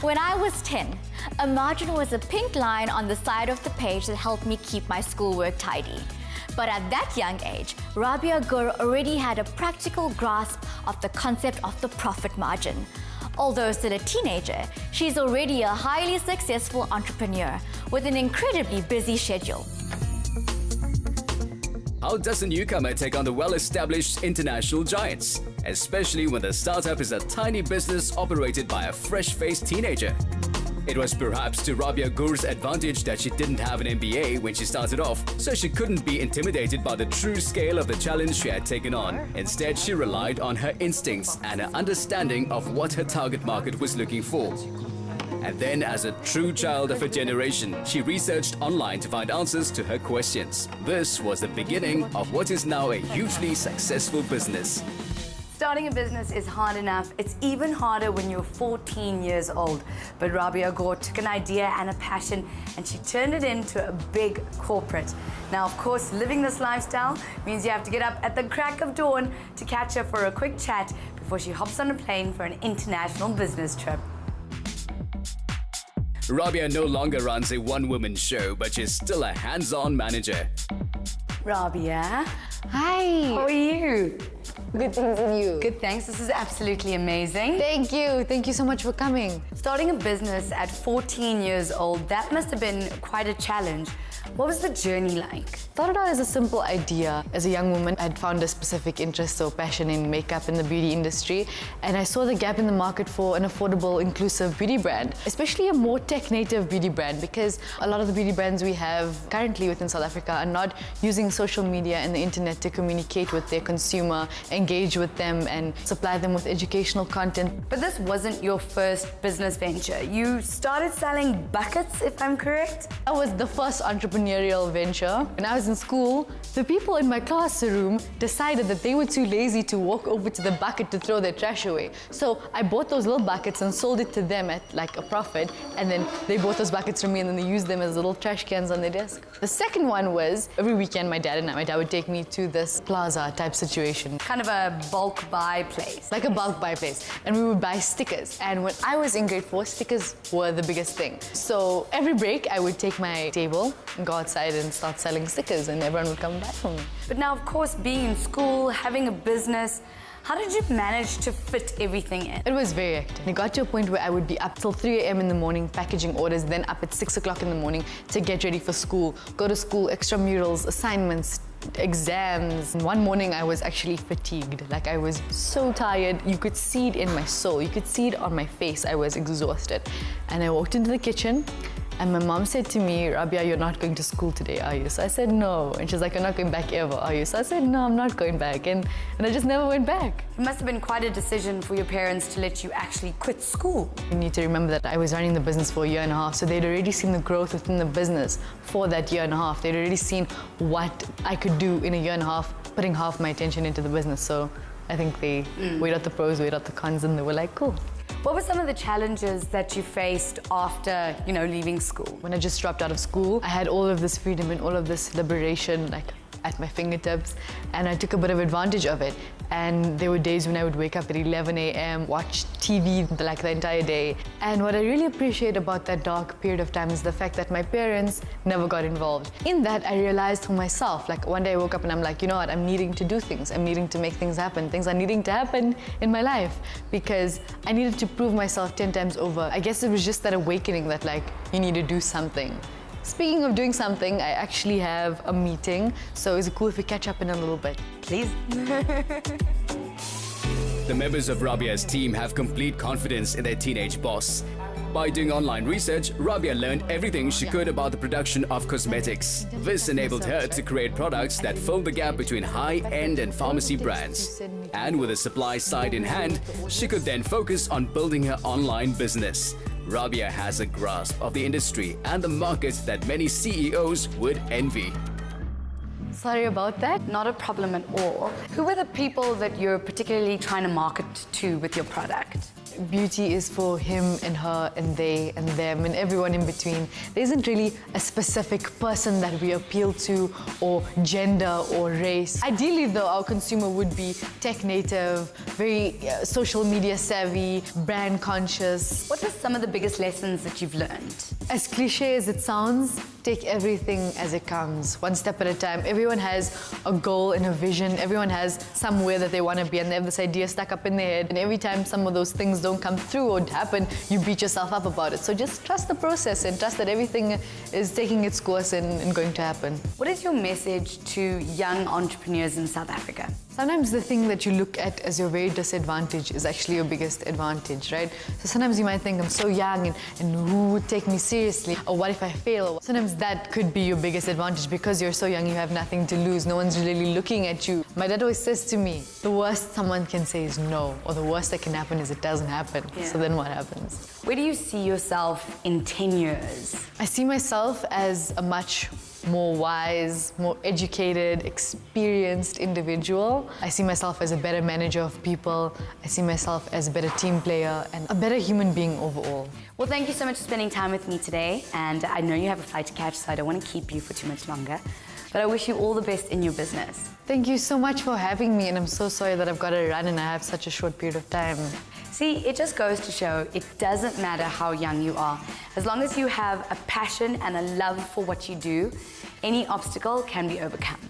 When I was 10, a margin was a pink line on the side of the page that helped me keep my schoolwork tidy. But at that young age, Rabia Gur already had a practical grasp of the concept of the profit margin. Although still a teenager, she's already a highly successful entrepreneur with an incredibly busy schedule. How does a newcomer take on the well-established international giants, especially when the startup is a tiny business operated by a fresh-faced teenager? It was perhaps to Rabia Gur's advantage that she didn't have an MBA when she started off, so she couldn't be intimidated by the true scale of the challenge she had taken on. Instead, she relied on her instincts and her understanding of what her target market was looking for. And then, as a true child of her generation, she researched online to find answers to her questions. This was the beginning of what is now a hugely successful business. Starting a business is hard enough. It's even harder when you're 14 years old. But Rabia Gur took an idea and a passion and she turned it into a big corporate. Now, of course, living this lifestyle means you have to get up at the crack of dawn to catch her for a quick chat before she hops on a plane for an international business trip. Rabia no longer runs a one-woman show, but she's still a hands-on manager. Rabia, Hi. how are you? Good things in you. Good, thanks. This is absolutely amazing. Thank you. Thank you so much for coming. Starting a business at 14 years old, that must have been quite a challenge. What was the journey like? Started out as a simple idea. As a young woman, I'd found a specific interest or passion in makeup in the beauty industry, and I saw the gap in the market for an affordable, inclusive beauty brand, especially a more tech-native beauty brand, because a lot of the beauty brands we have currently within South Africa are not using social media and the internet to communicate with their consumer, engage with them, and supply them with educational content. But this wasn't your first business venture. You started selling buckets, if I'm correct? That was the first entrepreneurial venture. When I was in school, the people in my classroom decided that they were too lazy to walk over to the bucket to throw their trash away. So I bought those little buckets and sold it to them at like a profit, and then they bought those buckets from me and then they used them as little trash cans on their desk. The second one was every weekend my dad would take me to this plaza type situation. Kind of a bulk buy place. Like a bulk buy place, and we would buy stickers. And when I was in grade 4, stickers were the biggest thing. So every break I would take my table and go outside and start selling stickers, and everyone would come buy from me. But now, of course, being in school, having a business, how did you manage to fit everything in? It was very hectic. It got to a point where I would be up till 3 a.m. in the morning packaging orders, then up at 6 o'clock in the morning to get ready for school, go to school, extramurals, assignments, exams. One morning I was actually fatigued. Like, I was so tired. You could see it in my soul. You could see it on my face. I was exhausted. And I walked into the kitchen and my mom said to me, Rabia, you're not going to school today, are you? So I said, no. And she's like, you're not going back ever, are you? So I said, no, I'm not going back. And I just never went back. It must have been quite a decision for your parents to let you actually quit school. You need to remember that I was running the business for a year and a half, so they'd already seen the growth within the business for that year and a half. They'd already seen what I could do in a year and a half, putting half my attention into the business. So I think they weighed out the pros, weighed out the cons, and they were like, cool. What were some of the challenges that you faced after, leaving school? When I just dropped out of school, I had all of this freedom and all of this liberation, like, at my fingertips, and I took a bit of advantage of it. And there were days when I would wake up at 11 a.m., watch TV like the entire day. And what I really appreciate about that dark period of time is the fact that my parents never got involved. In that, I realized for myself, like, one day I woke up and I'm like, you know what, I'm needing to do things. I'm needing to make things happen. Things are needing to happen in my life because I needed to prove myself 10 times over. I guess it was just that awakening that, like, you need to do something. Speaking of doing something, I actually have a meeting, so is it cool if we catch up in a little bit? Please. The members of Rabia's team have complete confidence in their teenage boss. By doing online research, Rabia learned everything she could about the production of cosmetics. This enabled her to create products that filled the gap between high-end and pharmacy brands. And with a supply side in hand, she could then focus on building her online business. Rabia has a grasp of the industry and the market that many CEOs would envy. Sorry about that. Not a problem at all. Who were the people that you're particularly trying to market to with your product? beauty is for him and her and they and them and everyone in between. There isn't really a specific person that we appeal to, or gender or race. Ideally though, our consumer would be tech native, very social media savvy, brand conscious. What are some of the biggest lessons that you've learned? As cliche as it sounds, take everything as it comes, one step at a time. Everyone has a goal and a vision. Everyone has somewhere that they want to be, and they have this idea stuck up in their head. And every time some of those things don't come through or happen, you beat yourself up about it. So just trust the process and trust that everything is taking its course and going to happen. What is your message to young entrepreneurs in South Africa? Sometimes the thing that you look at as your very disadvantage is actually your biggest advantage, right? So sometimes you might think, I'm so young and who would take me seriously? Or what if I fail? Sometimes that could be your biggest advantage because you're so young, you have nothing to lose. No one's really looking at you. My dad always says to me, the worst someone can say is no, or the worst that can happen is it doesn't happen. Yeah. So then what happens? Where do you see yourself in 10 years? I see myself as a much more wise, more educated, experienced individual. I see myself as a better manager of people. I see myself as a better team player and a better human being overall. Well, thank you so much for spending time with me today. And I know you have a flight to catch, so I don't want to keep you for too much longer. But I wish you all the best in your business. Thank you so much for having me, and I'm so sorry that I've got to run and I have such a short period of time. See, it just goes to show it doesn't matter how young you are. As long as you have a passion and a love for what you do, any obstacle can be overcome.